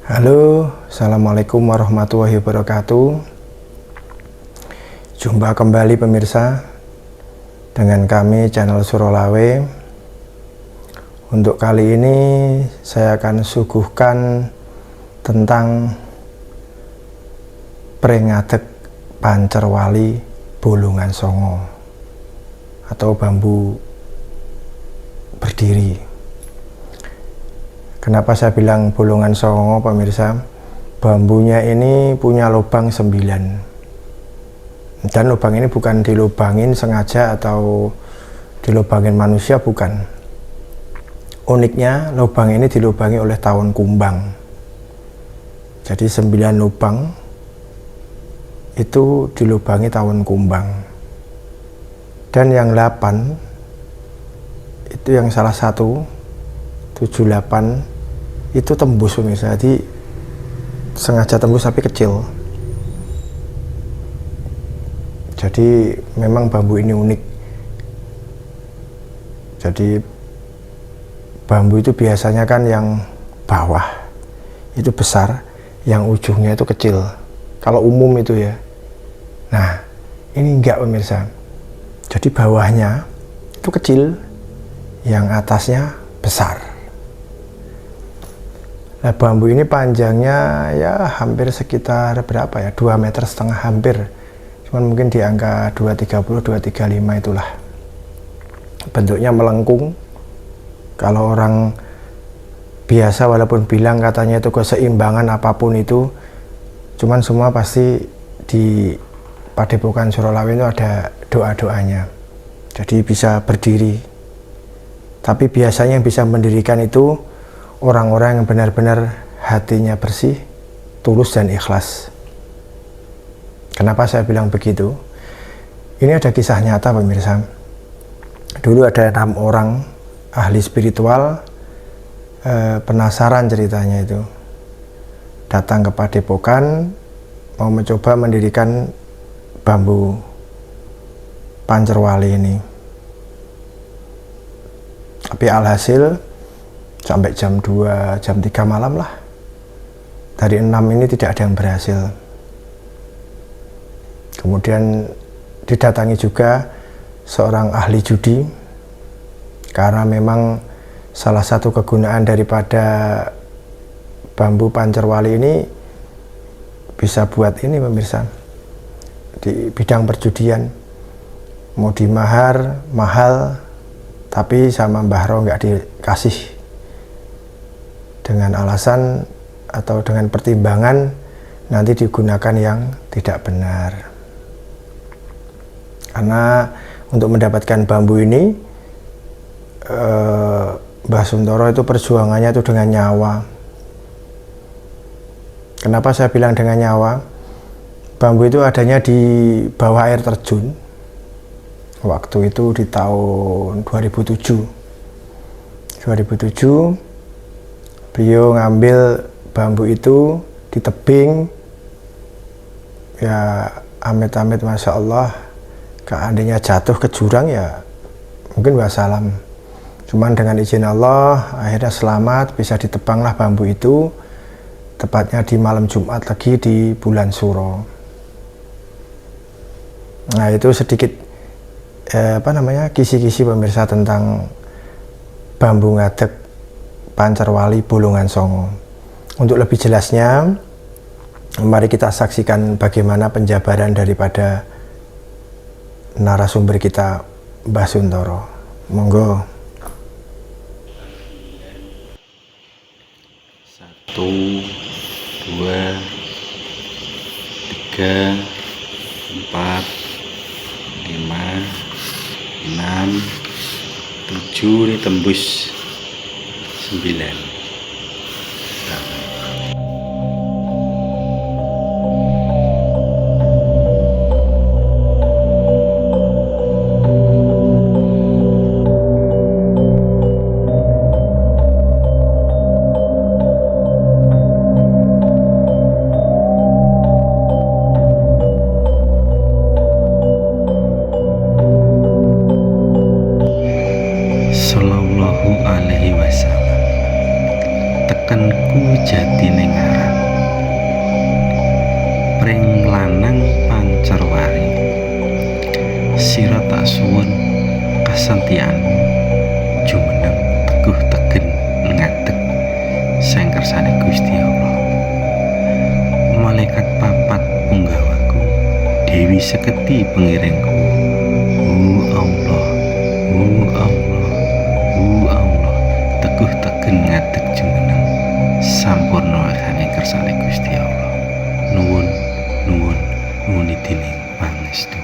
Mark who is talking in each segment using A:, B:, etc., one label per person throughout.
A: Halo, Assalamualaikum warahmatullahi wabarakatuh. Jumpa kembali pemirsa dengan kami channel Surolawe. Untuk kali ini saya akan suguhkan tentang Prengadeg Pancerwali Bolongan Songo atau bambu berdiri. Kenapa saya bilang bolongan songo, pemirsa? Bambunya ini punya lubang 9. Dan lubang ini bukan dilubangin sengaja atau dilubangin manusia, bukan. Uniknya lubang ini dilubangi oleh tawon kumbang. Jadi 9 lubang itu dilubangi tawon kumbang. Dan yang 8 itu yang salah satu 78 itu tembus, pemirsa. Jadi sengaja tembus tapi kecil. Jadi memang bambu ini unik. Jadi bambu itu biasanya kan yang bawah itu besar, yang ujungnya itu kecil kalau umum itu ya. Nah ini enggak, pemirsa. Jadi bawahnya itu kecil, yang atasnya besar. Nah, bambu ini panjangnya ya hampir sekitar berapa ya, 2,5 meter hampir, cuman mungkin di angka 230 235 itulah. Bentuknya melengkung. Kalau orang biasa walaupun bilang katanya itu keseimbangan apapun itu, cuman semua pasti di Padepokan Surolawe itu ada doa-doanya, jadi bisa berdiri. Tapi biasanya yang bisa mendirikan itu orang-orang yang benar-benar hatinya bersih, tulus dan ikhlas. Kenapa saya bilang begitu? Ini ada kisah nyata, pemirsa. Dulu ada 6 orang ahli spiritual, penasaran ceritanya itu, datang ke Padepokan mau mencoba mendirikan bambu Pancerwali ini. Tapi alhasil sampai jam 2, jam 3 malam lah, dari 6 ini tidak ada yang berhasil. Kemudian didatangi juga seorang ahli judi, karena memang salah satu kegunaan daripada bambu Pancerwali ini bisa buat ini, pemirsa, di bidang perjudian. Mau dimahar mahal, tapi sama Mbah Ro nggak dikasih, dengan alasan atau dengan pertimbangan nanti digunakan yang tidak benar. Karena untuk mendapatkan bambu ini, Mbah Suntoro itu perjuangannya itu dengan nyawa. Kenapa saya bilang dengan nyawa? Bambu itu adanya di bawah air terjun. Waktu itu di tahun 2007 beliau ngambil bambu itu di tebing, ya amit-amit Masya Allah, seandainya jatuh ke jurang ya mungkin wassalam. Cuman dengan izin Allah akhirnya selamat, bisa ditebanglah bambu itu, tepatnya di malam Jumat lagi di bulan Suro. Nah itu sedikit kisi-kisi, pemirsa, tentang bambu ngadeg Pancerwali Bolongan Songo. Untuk lebih jelasnya, mari kita saksikan bagaimana penjabaran daripada narasumber kita, Mbah Suntoro. Monggo.
B: 1, 2, 3, 4, 5, 6, 7, ini tembus 9. Sallallahu alaihi wasallam. pakenku jatine ngaran, pring lanang pancerwari, sira tak suwun kasentianmu jumeneng teguh tegen ngadeg sang kersane Gusti Allah. Malaikat papat punggawaku, Dewi seketi pengiringku, Allah, Allah, Allah, teguh tegen ngadeg jumeneng sampurna saking kersane Gusti Allah. Nuwun nuwun dening pangestu.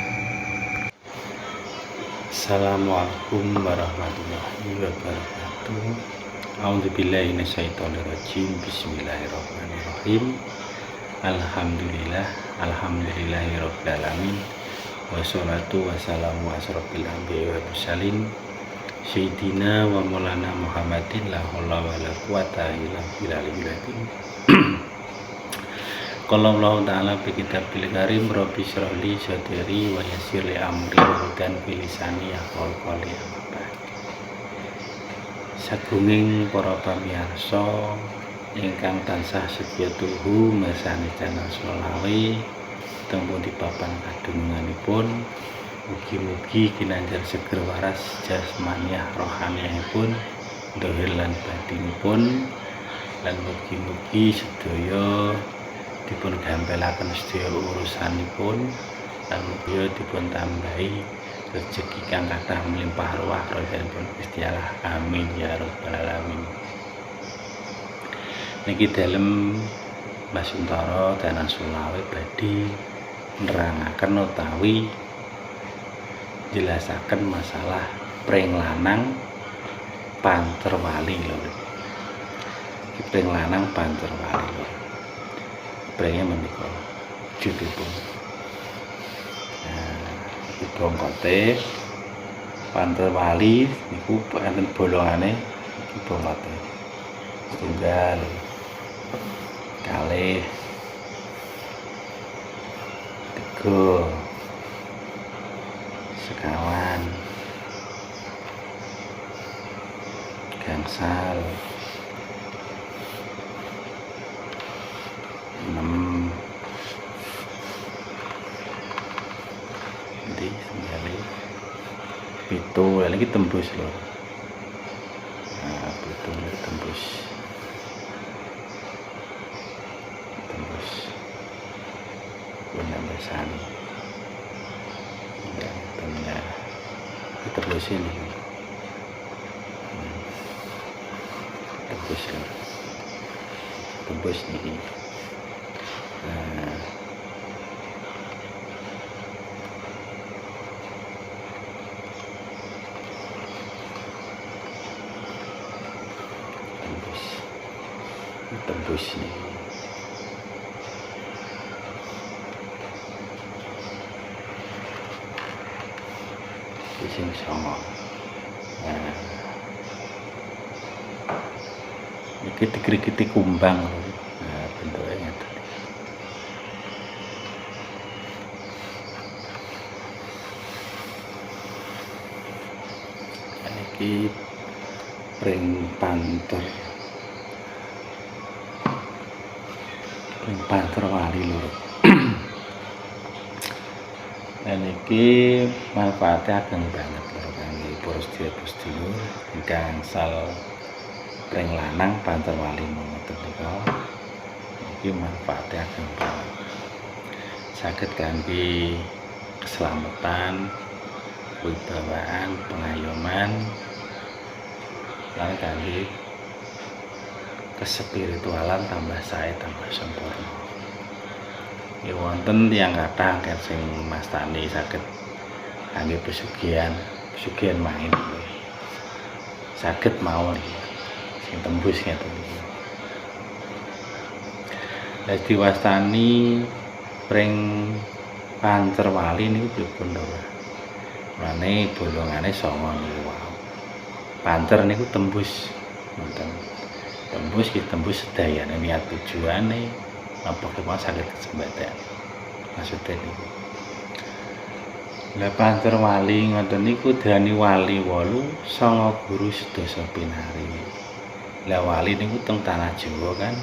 B: Assalamualaikum warahmatullahi wabarakatuh. A'udzubillahi minasyaitonirrajim. Bismillahirrahmanirrahim. Alhamdulillahirabbil alamin. Wassalatu wassalamu asrofil anbiya'i wal mursalin sayyidina wa maulana Muhammadin la haula wala quwata illa billahil Qala Allah ta'ala bi kitabil karim rabbi shrah li sadri wa yassir li amri wahlul bilisani yafqahu qawli. Sagunging para pamirsa ingkang tansah setya tuhu mirsani channel Solawe tembung di papan kadununganipun, mugi-mugi kinanjar seger waras jasmaniah rohaniahipun dohir lan batinipun, lan mugi-mugi sedaya dipun gampelaken sedaya urusanipun, lan mugi dipun tambahi rezeki kang kathah melimpah ruah rahanipun Gusti Allah. Amin ya rabbal alamin. Niki dalem Mas Untara Channel Solawe badhe nerangaken utawi jelasaken masalah pring lanang pancerwali lho. Iki pring lanang pancerwali lho. Pringnya menika judulipun. Iki bongkote pancerwali niku enten bolongane iki bongkote. Setunggal, kalih, tiga, sekawan, gangsal, 6, nanti 9, 7, lagi tembus loh. Nah, 7 tembus. Sani ya, tengah tembus ini, tembus nih. Nah, tembus nih. Sing songo. Nah, iki dikrikiti kumbang. Nah, bentuknya ngeten. Iki pring panter. Pring panter wali lho. Dan iki manfaatnya ageng banget lho kangge para sedulur ingkang sal pring lanang pancerwali ngoten nika. Iki manfaatnya ageng banget. Saged kangge keselamatan, wibawaan, pengayoman, lan kangge kespiritualan tambah sae tambah sempurna. Ya wonten tiyang kathah sing mastani saged kangge pesugihan main. Saged mawon sing tembus ngeten iki. Lah diwastani pring pancerwali niku pripun to, Pak? Mane bolongane 9 niku wae. Pancer niku tembus wonten. Tembus ki tembus sedayane niat tujuane. Apa kemau saged kesempatan maksudnya niku. Lah pancerwali ngoten niku dani wali 8 sanga guru sedasa pinari. Lah wali niku teng tanah Jawa kan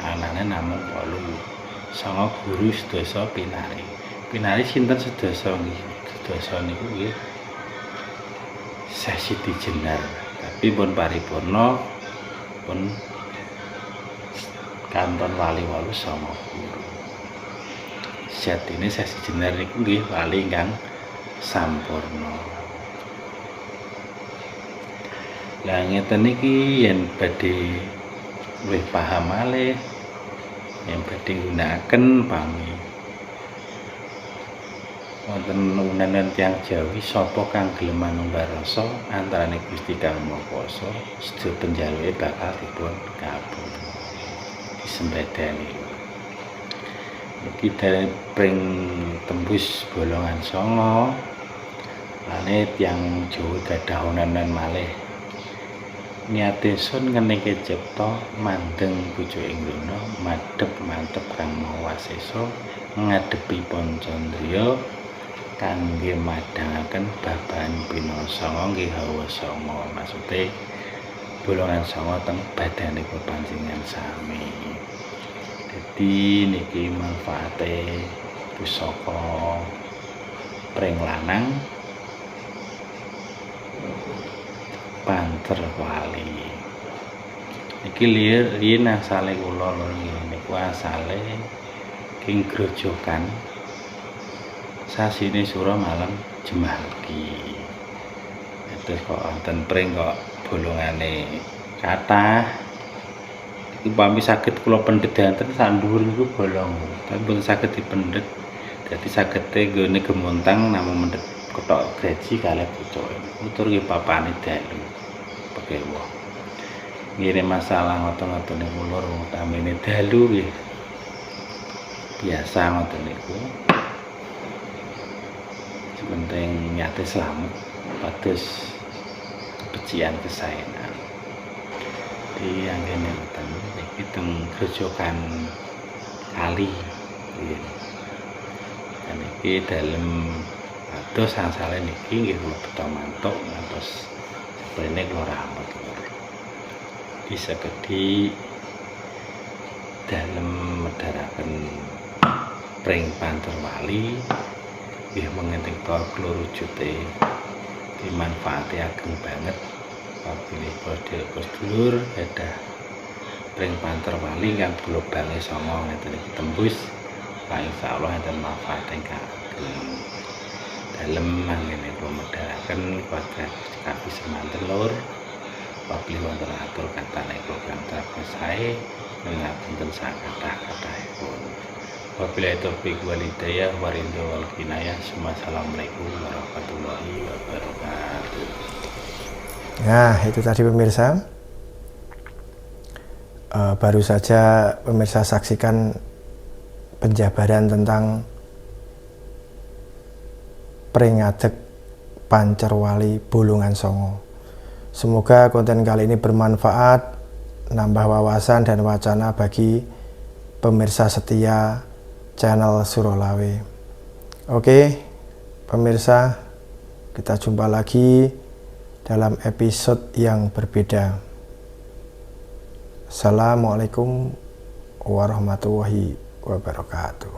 B: anane namung 8. Sanga guru sedasa pinari. Pinari sinten sedasa nggih? Sedasa niku nggih Syekh Siti Jenar. Tapi pun paripurna pun kanton wali 8 sama guru. Sejatine Syekh Siti Jenar niku nggih wali ingkang sampurna. Lah ngeten iki yen badhe luwih paham malih yen badhe gunakaken pami wonten unen tiyang Jawi sapa kang gelem manunggal rasa antarane Gusti Kang Maha Kuwasa sedaya penjaluke bakal dipun kabul disembadani. Iki dereng pring tembus bolongan songo lane tiyang Jawa gadah unen malih niate sun ngenike cipta mandeng pucuk ing donya madhep mantep kang mawa sesa ngadepi Pancandriya kangge madhangaken babahan pina sanga nggih hawa sanga maksude bolongan sanga teng badane pepancingan sami. Dadi niki manfaate pusaka pring lanang pancer wali. Iki riyen asale kula niku asale king grojokan sasine sura malam Jemalki. Terus kok wonten pring kok bolongane kathah. Iki pami saged kula pendhet danten sak dhuwur niku bolong, tapi boten saged dipendhet. Dadi sagete nggone gemontang namung mendhet ketok gaji kalih pucuke. Utur nggih papane dalu. Pekewo. Ngene masalah ngoten-ngoten niku lur utamane dalu nggih. Biasa ngoten niku. Penting nyate selamat pados kebecikan kesaenan. Di anggene ngoten niki teng grojokan kali nggih. Dan iki dalem pados asale niki nggih kula beto mantuk ngantos sprene kula ramet. Bisa gede dalem medharaken pring pancer wali nggih mengentika klurujute dimanfaati ageng banget apabila sedulur gadah pring pancer wali kang gelobange sanga ngeten iki tembus insyaallah enten manfaat ingkang ageng dalem mangkene pemedharaken kuadrat kapi semanten lur apabila wonten atur katane program sae ngapunten sakathah-kathahipun. Wabillahi taufiq wal hidayah waridho wal kinayah. Assalamualaikum warahmatullahi wabarakatuh.
A: Nah, itu tadi pemirsa. Baru saja pemirsa saksikan penjabaran tentang pring ngadeg pancer wali bolongan songo. Semoga konten kali ini bermanfaat, nambah wawasan dan wacana bagi pemirsa setia channel Surolawe. Oke, pemirsa, kita jumpa lagi dalam episode yang berbeda. Assalamualaikum warahmatullahi wabarakatuh.